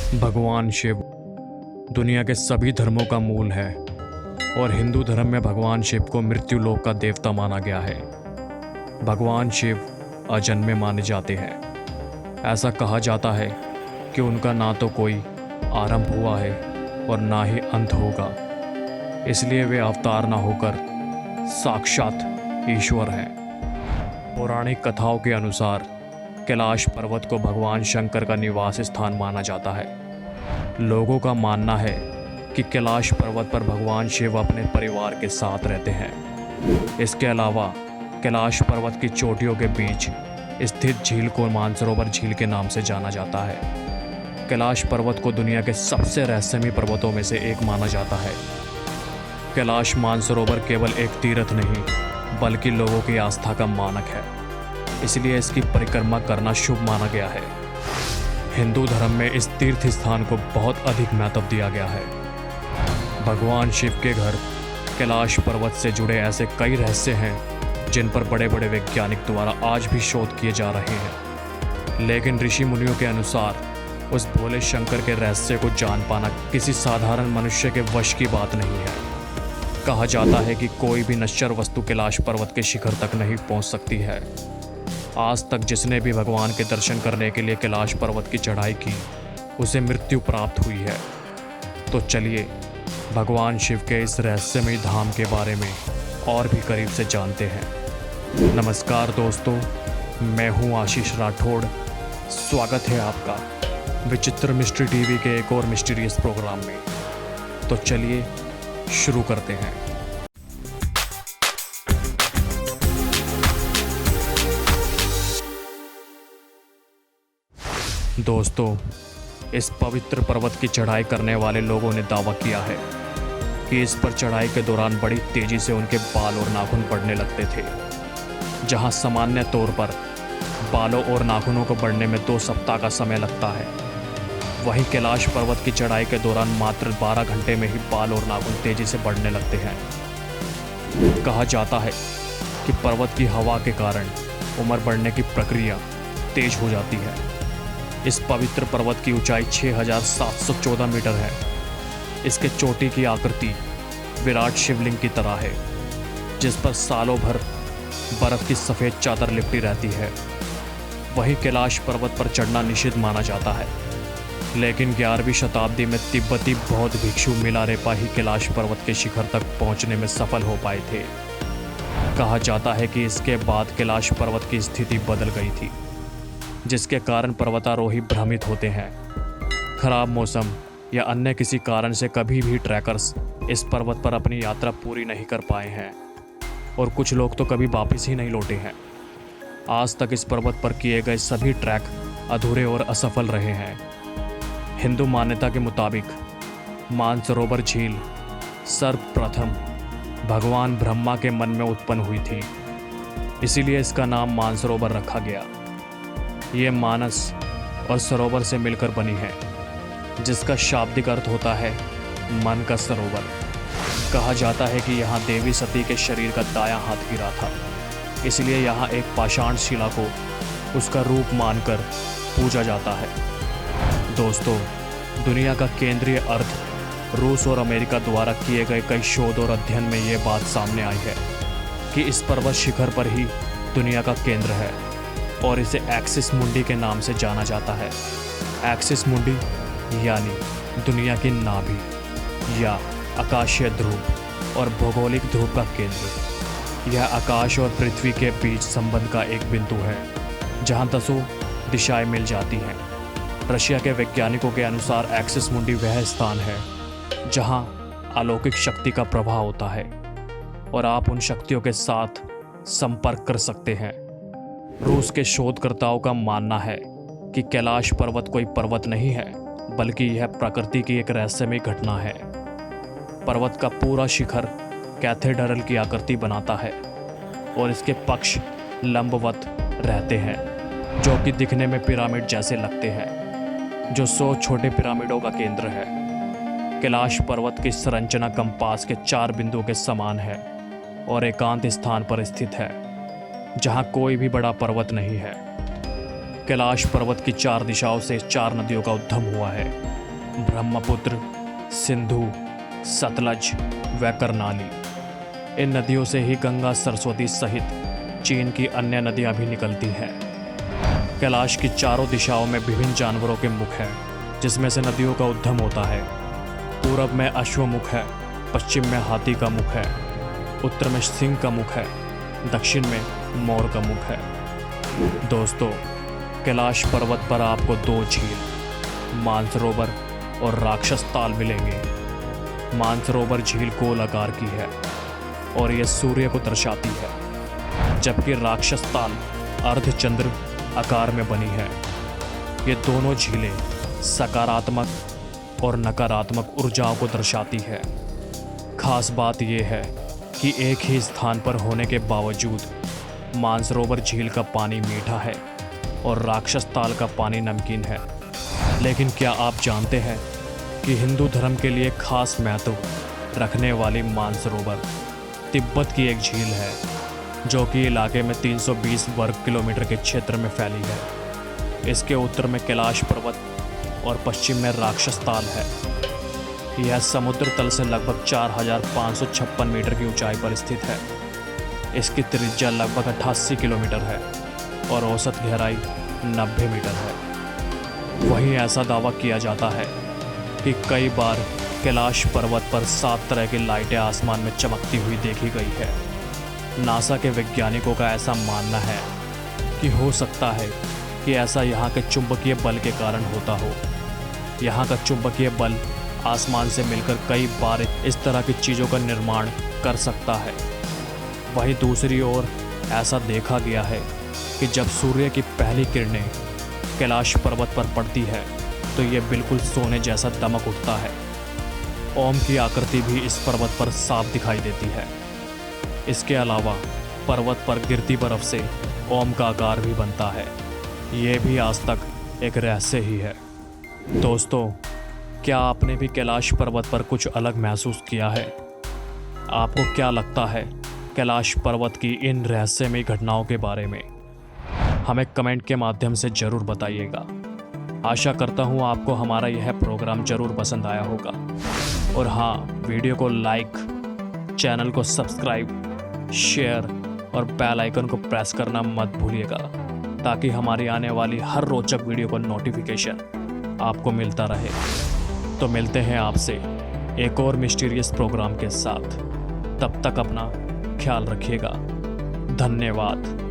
भगवान शिव दुनिया के सभी धर्मों का मूल है और हिंदू धर्म में भगवान शिव को मृत्यु लोक का देवता माना गया है। भगवान शिव अजन्मे माने जाते हैं। ऐसा कहा जाता है कि उनका ना तो कोई आरंभ हुआ है और ना ही अंत होगा, इसलिए वे अवतार ना होकर साक्षात ईश्वर हैं। पौराणिक कथाओं के अनुसार कैलाश पर्वत को भगवान शंकर का निवास स्थान माना जाता है। लोगों का मानना है कि कैलाश पर्वत पर भगवान शिव अपने परिवार के साथ रहते हैं। इसके अलावा कैलाश पर्वत की चोटियों के बीच स्थित झील को मानसरोवर झील के नाम से जाना जाता है। कैलाश पर्वत को दुनिया के सबसे रहस्यमयी पर्वतों में से एक माना जाता है। कैलाश मानसरोवर केवल एक तीर्थ नहीं बल्कि लोगों की आस्था का मानक है, इसलिए इसकी परिक्रमा करना शुभ माना गया है। हिंदू धर्म में इस तीर्थ स्थान को बहुत अधिक महत्व दिया गया है। भगवान शिव के घर कैलाश पर्वत से जुड़े ऐसे कई रहस्य हैं जिन पर बड़े बड़े वैज्ञानिक द्वारा आज भी शोध किए जा रहे हैं, लेकिन ऋषि मुनियों के अनुसार उस भोले शंकर के रहस्य को जान पाना किसी साधारण मनुष्य के वश की बात नहीं है। कहा जाता है कि कोई भी नश्वर वस्तु कैलाश पर्वत के शिखर तक नहीं पहुंच सकती है। आज तक जिसने भी भगवान के दर्शन करने के लिए कैलाश पर्वत की चढ़ाई की, उसे मृत्यु प्राप्त हुई है। तो चलिए भगवान शिव के इस रहस्यमयी धाम के बारे में और भी करीब से जानते हैं। नमस्कार दोस्तों, मैं हूं आशीष राठौड़। स्वागत है आपका विचित्र मिस्ट्री टीवी के एक और मिस्टीरियस प्रोग्राम में। तो चलिए शुरू करते हैं। दोस्तों, इस पवित्र पर्वत की चढ़ाई करने वाले लोगों ने दावा किया है कि इस पर चढ़ाई के दौरान बड़ी तेजी से उनके बाल और नाखून बढ़ने लगते थे। जहां सामान्य तौर पर बालों और नाखूनों को बढ़ने में 2 सप्ताह का समय लगता है, वहीं कैलाश पर्वत की चढ़ाई के दौरान मात्र 12 घंटे में ही बाल और नाखून तेजी से बढ़ने लगते हैं। कहा जाता है कि पर्वत की हवा के कारण उम्र बढ़ने की प्रक्रिया तेज हो जाती है। इस पवित्र पर्वत की ऊंचाई 6714 मीटर है। इसके चोटी की आकृति विराट शिवलिंग की तरह है, जिस पर सालों भर बर्फ की सफ़ेद चादर लिपटी रहती है। वहीं कैलाश पर्वत पर चढ़ना निषिद्ध माना जाता है, लेकिन 11वीं शताब्दी में तिब्बती बौद्ध भिक्षु मिलारेपा ही कैलाश पर्वत के शिखर तक पहुंचने में सफल हो पाए थे। कहा जाता है कि इसके बाद कैलाश पर्वत की स्थिति बदल गई थी, जिसके कारण पर्वतारोही भ्रमित होते हैं। खराब मौसम या अन्य किसी कारण से कभी भी ट्रैकर्स इस पर्वत पर अपनी यात्रा पूरी नहीं कर पाए हैं और कुछ लोग तो कभी वापस ही नहीं लौटे हैं। आज तक इस पर्वत पर किए गए सभी ट्रैक अधूरे और असफल रहे हैं। हिंदू मान्यता के मुताबिक मानसरोवर झील सर्वप्रथम भगवान ब्रह्मा के मन में उत्पन्न हुई थी, इसीलिए इसका नाम मानसरोवर रखा गया। ये मानस और सरोवर से मिलकर बनी है, जिसका शाब्दिक अर्थ होता है मन का सरोवर। कहा जाता है कि यहाँ देवी सती के शरीर का दायां हाथ गिरा था, इसलिए यहाँ एक पाषाण शिला को उसका रूप मानकर पूजा जाता है। दोस्तों, दुनिया का केंद्रीय अर्थ रूस और अमेरिका द्वारा किए गए कई शोध और अध्ययन में ये बात सामने आई है कि इस पर्वत शिखर पर ही दुनिया का केंद्र है और इसे एक्सिस मुंडी के नाम से जाना जाता है। एक्सिस मुंडी यानी दुनिया की नाभि या आकाशीय ध्रुव और भौगोलिक ध्रुव का केंद्र। यह आकाश और पृथ्वी के बीच संबंध का एक बिंदु है, जहां 10 दिशाएं मिल जाती हैं। रशिया के वैज्ञानिकों के अनुसार एक्सिस मुंडी वह स्थान है जहां अलौकिक शक्ति का प्रभाव होता है और आप उन शक्तियों के साथ संपर्क कर सकते हैं। रूस के शोधकर्ताओं का मानना है कि कैलाश पर्वत कोई पर्वत नहीं है, बल्कि यह प्रकृति की एक रहस्यमयी घटना है। पर्वत का पूरा शिखर कैथेड्रल की आकृति बनाता है और इसके पक्ष लंबवत रहते हैं, जो कि दिखने में पिरामिड जैसे लगते हैं, जो 100 छोटे पिरामिडों का केंद्र है। कैलाश पर्वत की संरचना कंपास के 4 बिंदुओं के समान है और एकांत स्थान पर स्थित है, जहां कोई भी बड़ा पर्वत नहीं है। कैलाश पर्वत की 4 दिशाओं से 4 नदियों का उद्गम हुआ है। ब्रह्मपुत्र, सिंधु, सतलज व करनाली। इन नदियों से ही गंगा, सरस्वती सहित चीन की अन्य नदियां भी निकलती हैं। कैलाश की चारों दिशाओं में विभिन्न जानवरों के मुख हैं, जिसमें से नदियों का उद्गम होता है। पूरब में अश्वमुख है, पश्चिम में हाथी का मुख है, उत्तर में सिंह का मुख है, दक्षिण में मोर का मुख है। दोस्तों, कैलाश पर्वत पर आपको 2 झील, मानसरोवर और राक्षस ताल मिलेंगे। मानसरोवर झील गोल आकार की है और यह सूर्य को दर्शाती है, जबकि राक्षस ताल अर्धचंद्र आकार में बनी है। ये दोनों झीलें सकारात्मक और नकारात्मक ऊर्जाओं को दर्शाती है। खास बात यह है कि एक ही स्थान पर होने के बावजूद मानसरोवर झील का पानी मीठा है और राक्षस ताल का पानी नमकीन है। लेकिन क्या आप जानते हैं कि हिंदू धर्म के लिए खास महत्व रखने वाली मानसरोवर तिब्बत की एक झील है, जो कि इलाके में 320 वर्ग किलोमीटर के क्षेत्र में फैली है। इसके उत्तर में कैलाश पर्वत और पश्चिम में राक्षस ताल है। यह समुद्र तल से लगभग 4556 मीटर की ऊंचाई पर स्थित है। इसकी त्रिज्या लगभग 88 किलोमीटर है और औसत गहराई 90 मीटर है। वहीं ऐसा दावा किया जाता है कि कई बार कैलाश पर्वत पर 7 तरह की लाइटें आसमान में चमकती हुई देखी गई है। नासा के वैज्ञानिकों का ऐसा मानना है कि हो सकता है कि ऐसा यहाँ के चुंबकीय बल के कारण होता हो। यहाँ का चुंबकीय बल आसमान से मिलकर कई बार इस तरह की चीज़ों का निर्माण कर सकता है। वहीं दूसरी ओर ऐसा देखा गया है कि जब सूर्य की पहली किरणें कैलाश पर्वत पर पड़ती है तो ये बिल्कुल सोने जैसा दमक उठता है। ओम की आकृति भी इस पर्वत पर साफ दिखाई देती है। इसके अलावा पर्वत पर गिरती बर्फ से ओम का आकार भी बनता है। ये भी आज तक एक रहस्य ही है। दोस्तों, क्या आपने भी कैलाश पर्वत पर कुछ अलग महसूस किया है? आपको क्या लगता है कैलाश पर्वत की इन रहस्यमयी घटनाओं के बारे में? हमें कमेंट के माध्यम से ज़रूर बताइएगा। आशा करता हूँ आपको हमारा यह प्रोग्राम ज़रूर पसंद आया होगा। और हाँ, वीडियो को लाइक, चैनल को सब्सक्राइब, शेयर और बेल आइकन को प्रेस करना मत भूलिएगा, ताकि हमारी आने वाली हर रोचक वीडियो का नोटिफिकेशन आपको मिलता रहे। तो मिलते हैं आपसे एक और मिस्टीरियस प्रोग्राम के साथ। तब तक अपना ख्याल रखिएगा। धन्यवाद।